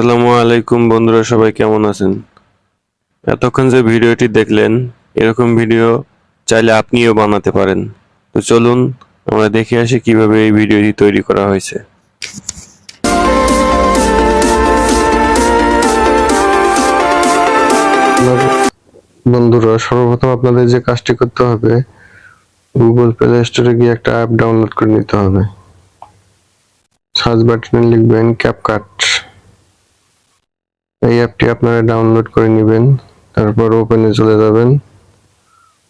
আসসালামু আলাইকুম বন্ধুরা, সবাই কেমন আছেন? এতক্ষণ যে ভিডিওটি দেখলেন, এরকম ভিডিও চাইলে আপনিও বানাতে পারেন। তো চলুন আমরা দেখে আসি কিভাবে এই ভিডিওটি তৈরি করা হয়েছে। বন্ধুরা, সর্বপ্রথম আপনাদের যে কাজটি করতে হবে, গুগল প্লে স্টোরে গিয়ে একটা অ্যাপ ডাউনলোড করে নিতে হবে। সার্চ বাটনে লিখবেন ক্যাপকাট। এই অ্যাপটি আপনারা ডাউনলোড করে নেবেন, তারপর ওপেনে চলে যাবেন।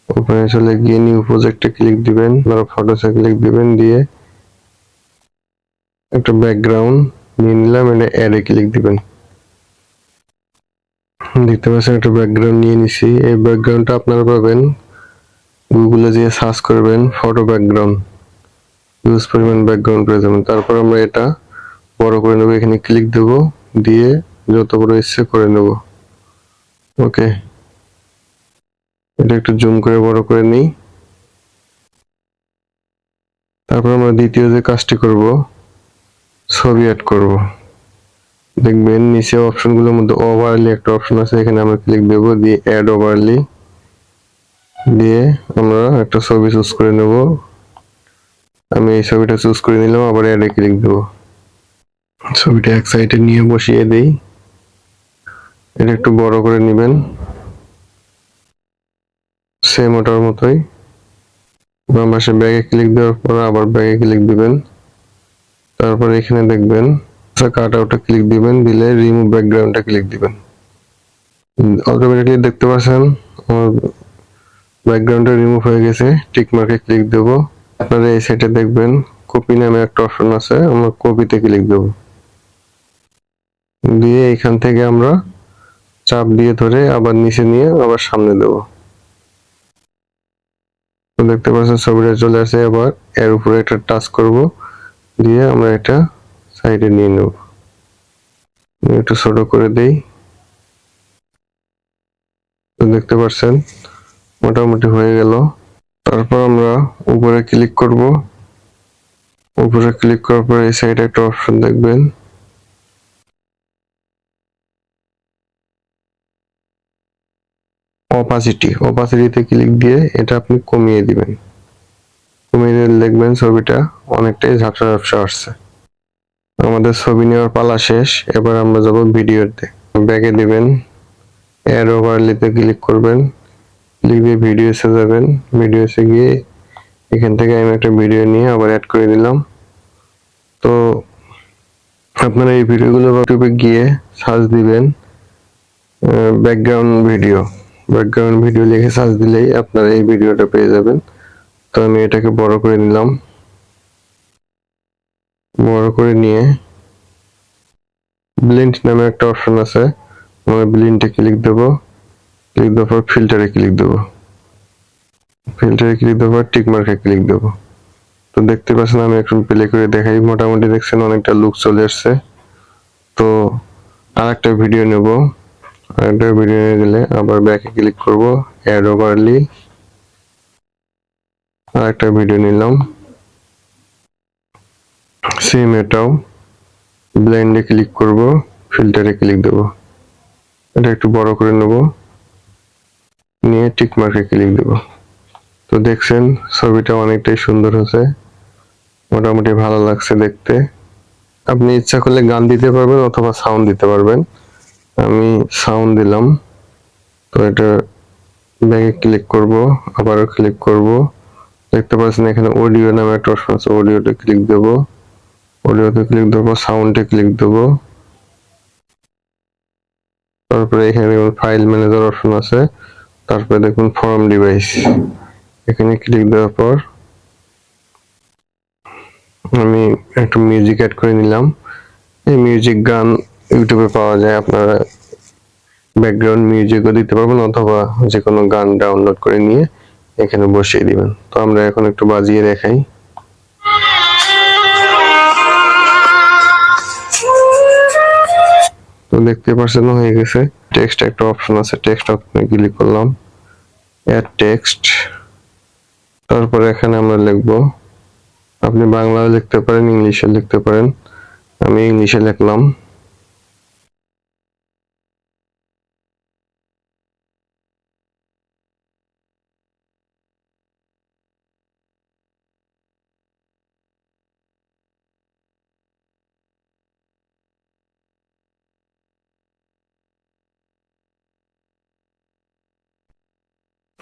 ওপেনে চলে গিয়ে নিউ প্রজেক্টে ক্লিক দিবেন, তারপর ফটোসে ক্লিক দিবেন, দিয়ে একটা ব্যাকগ্রাউন্ড নিয়ে নিলাম, এটা অ্যাডে ক্লিক দিবেন। দেখতে পাচ্ছেন একটা ব্যাকগ্রাউন্ড নিয়ে নিছি। এই ব্যাকগ্রাউন্ডটা আপনারা পাবেন গুগলে যেয়ে সার্চ করবেন ফটো ব্যাকগ্রাউন্ড, ইউজ পরিমাণ ব্যাকগ্রাউন্ড পেয়ে যাবেন। তারপর আমরা এটা বড় করে নেব, এখানে ক্লিক দেব, দিয়ে যত বড় ইচ্ছে করে নেব। ওকে, এটা একটু জুম করে বড় করে নিই। তারপর আমরা দ্বিতীয় যে কাজটি করব, ছবি অ্যাড করব। দেখবেন নিচে অপশনগুলোর মধ্যে ওভারলি একটা অপশন আছে, এখানে আমরা ক্লিক দেব, দিয়ে অ্যাড ওভারলি দিয়ে আমরা একটা ছবি চুজ করে নেব। আমি এই ছবিটা চুজ করে নিলাম, আবার অ্যাডে ক্লিক দেব। ছবিটা এক সাইডে নিয়ে বসিয়ে দেই। এটা একটু বড় করে নেবেন, সেম ওটার মতোই। বাম পাশে ব্যাগে ক্লিক দেওয়ার পর আবার ব্যাগে ক্লিক দিবেন। তারপর এখানে দেখবেন কাট আউটে ক্লিক দিবেন, দিলে রিমুভ ব্যাকগ্রাউন্ডে ক্লিক দিবেন। অটোমেটিকলি দেখতে পাচ্ছেন আমার ব্যাকগ্রাউন্ডটা রিমুভ হয়ে গেছে। টিক মার্কে ক্লিক দেব। আপনারা এই সাইডে দেখবেন কপি নামে একটা অপশন আছে, আমরা কপিতে ক্লিক দেব। দিয়ে এখান থেকে আমরা চাপ দিয়ে ধরে আবার নিচে নিয়ে আবার সামনে দেব। তো দেখতে পাচ্ছেন ছবিটা চলে আসে। আবার এর উপরে একটা টাচ করব, দিয়ে আমরা এটা সাইডে নিয়ে নেব। একটু ছোট করে দেই। তো দেখতে পাচ্ছেন মোটামুটি হয়ে গেল। তারপর আমরা উপরে ক্লিক করব। উপরে ক্লিক করার পর এই সাইডে একটা অপশন দেখবেন অপাসিটিতে ক্লিক দিয়ে এটা আপনি কমিয়ে দিবেন। কমিয়ে দিলে দেখবেন ছবিটা অনেকটাই ঝাপসা ঝাপসা আসছে। আমাদের ছবি নেওয়ার পালা শেষ। এবার আমরা যাব ভিডিওতে। ব্যাকে দিবেন, অ্যাড ওভারলিতে ক্লিক করবেন, ক্লিক দিয়ে ভিডিওসে যাবেন। ভিডিওসে গিয়ে এখান থেকে আমি একটা ভিডিও নিয়ে আবার অ্যাড করে দিলাম। তো আপনারা এই ভিডিওগুলো ইউটিউবে গিয়ে সার্চ দিবেন ব্যাকগ্রাউন্ড ভিডিও লিখে সার্চ দিলেই আপনারা এই ভিডিওটা পেয়ে যাবেন। তো আমি এটাকে বড় করে নিলাম। বড় করে নিয়ে ব্লেন্ড নামে একটা অপশন আছে, আমরা ব্লেন্ডে ক্লিক দেব। ক্লিক দেওয়ার পর ফিল্টারে ক্লিক দেব। ফিল্টারে ক্লিক দেওয়ার পর টিক মার্কে ক্লিক দেব। তো দেখতে পাচ্ছেন আমি একটু প্লে করে দেখাই। মোটামুটি দেখছেন অনেকটা লুক চলে আসছে। তো আরেকটা ভিডিও নেব। আরেকটা ভিডিও নিয়ে গেলে আবার ব্যাকে ক্লিক করব, অ্যাড ওভারলি। আরেকটা ভিডিও নিলাম, সেম এটাও ব্লেন্ডে ক্লিক করব, ফিল্টারে ক্লিক দেব। এটা একটু বড় করে নেব, নিয়ে টিক মার্কে ক্লিক দেব। তো দেখছেন ছবিটা অনেকটাই সুন্দর হয়েছে, মোটামুটি ভালো লাগছে দেখতে। আপনি ইচ্ছা করলে গান দিতে পারবেন অথবা সাউন্ড দিতে পারবেন। আমি সাউন্ড দিলাম। তো এটা ব্যাকে ক্লিক করব, আবারও ক্লিক করব। দেখতে পাচ্ছেন এখানে অডিও নামে একটা অপশন আছে, অডিওতে ক্লিক দেব। অডিওতে ক্লিক দেব, সাউন্ডে ক্লিক দেব। তারপরে এখানে ফাইল ম্যানেজার অপশন আছে, তারপরে দেখুন ফর্ম ডিভাইস, এখানে ক্লিক দেওয়ার পর আমি একটু মিউজিক অ্যাড করে নিলাম। এই মিউজিক গান ইউটিউবে পাওয়া যায়, আপনারা ব্যাকগ্রাউন্ড মিউজিকও দিতে পারবেন অথবা যে কোনো গান ডাউনলোড করে নিয়ে এখানে বসিয়ে দিবেন। তো আমরা এখন একটু বাজিয়ে দেখাই। তো দেখতে পাচ্ছেন হয়ে গেছে। টেক্সট একটা অপশন আছে, টেক্সট অপশনে ক্লিক করলাম, অ্যাড টেক্সট। তারপরে এখানে আমরা লিখবো, আপনি বাংলায় লিখতে পারেন, ইংলিশে লিখতে পারেন। আমি ইংলিশে লিখলাম।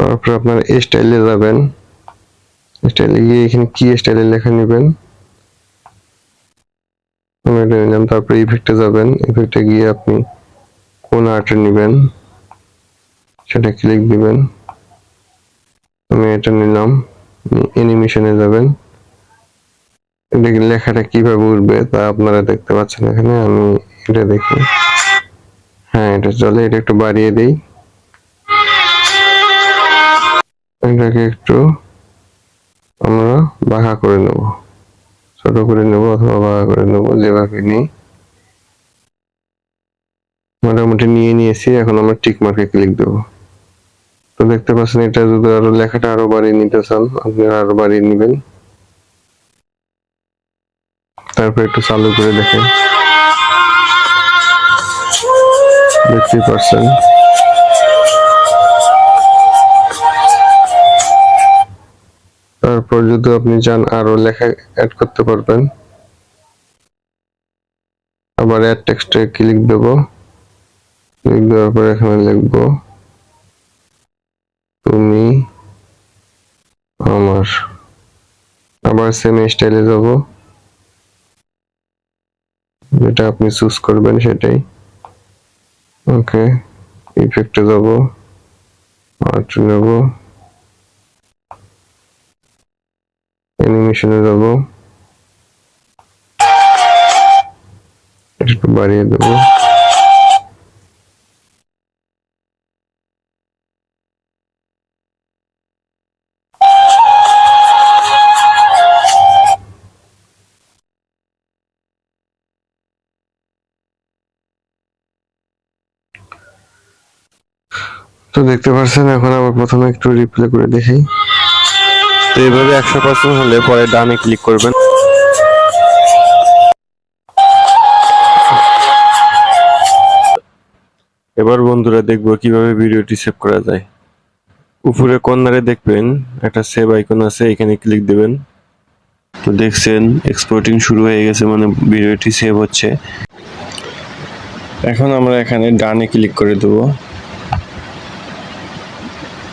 তারপর আপনার স্টাইলে যাবেন, স্টাইলে গিয়ে এখানে কি স্টাইলে লেখা নেবেন, আমি এটা নিলাম। তারপর ইফেক্টে যাবেন, ইফেক্টে গিয়ে আপনি কোন আর্টে নেবেন সেটা ক্লিক দিবেন, আমি এটা নিলাম। অ্যানিমেশনে যাবেন, লেখাটা কিভাবে উঠবে তা আপনারা দেখতে পাচ্ছেন এখানে। আমি এটা দেখি, হ্যাঁ এটা চলে। এটা একটু বাড়িয়ে দিই, এটাকে একটু আমরা বাঁকা করে নেব, ছোট করে নেব অথবা বাঁকা করে নেব, যেভাবে নিই। মোটামুটি নিয়ে নিয়েছি, এখন আমরা টিক মার্কে ক্লিক দেব। তো দেখতে পাচ্ছেন এটা যদি আরো লেখাটা আরো বাড়িয়ে নিতে চান আপনারা আরো বাড়িয়ে নেবেন। তারপর একটু চালু করে দেখেন, দেখতেই পাচ্ছেন। তারপর যদি আপনি চান আরো লেখা অ্যাড করতে পারবেন, আবার অ্যাড টেক্সটে ক্লিক দেব, ক্লিক দেওয়ার পর এখানে লিখব তুমি আমার। আবার সেম স্টাইলে যাব, যেটা আপনি চুজ করবেন সেটাই। ওকে, ইফেক্টে যাব, আর্ট নেব, অ্যানিমেশনে যাব, একটু বাড়িয়ে দেব। তো দেখতে পাচ্ছেন, এখন আবার প্রথমে একটু রিপ্লে করে দেখি। তো এইভাবে 100% হলে পরে ডানে ক্লিক করবেন। এবার বন্ধুরা দেখবো কিভাবে ভিডিওটি সেভ করা যায়। উপরে কর্নারে দেখবেন একটা সেভ আইকন আছে, এখানে ক্লিক দিবেন। তো দেখছেন এক্সপোর্টিং শুরু হয়ে গেছে, মানে ভিডিওটি সেভ হচ্ছে। এখন আমরা এখানে ডানে ক্লিক করে দেব।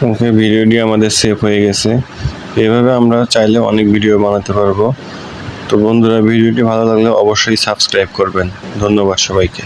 ওকে, ভিডিওটি আমাদের সেভ হয়ে গেছে। এভাবে আমরা চাইলে অনেক ভিডিও বানাতে পারবো। তো বন্ধুরা, ভিডিওটি ভালো লাগলে অবশ্যই সাবস্ক্রাইব করবেন। ধন্যবাদ সবাইকে।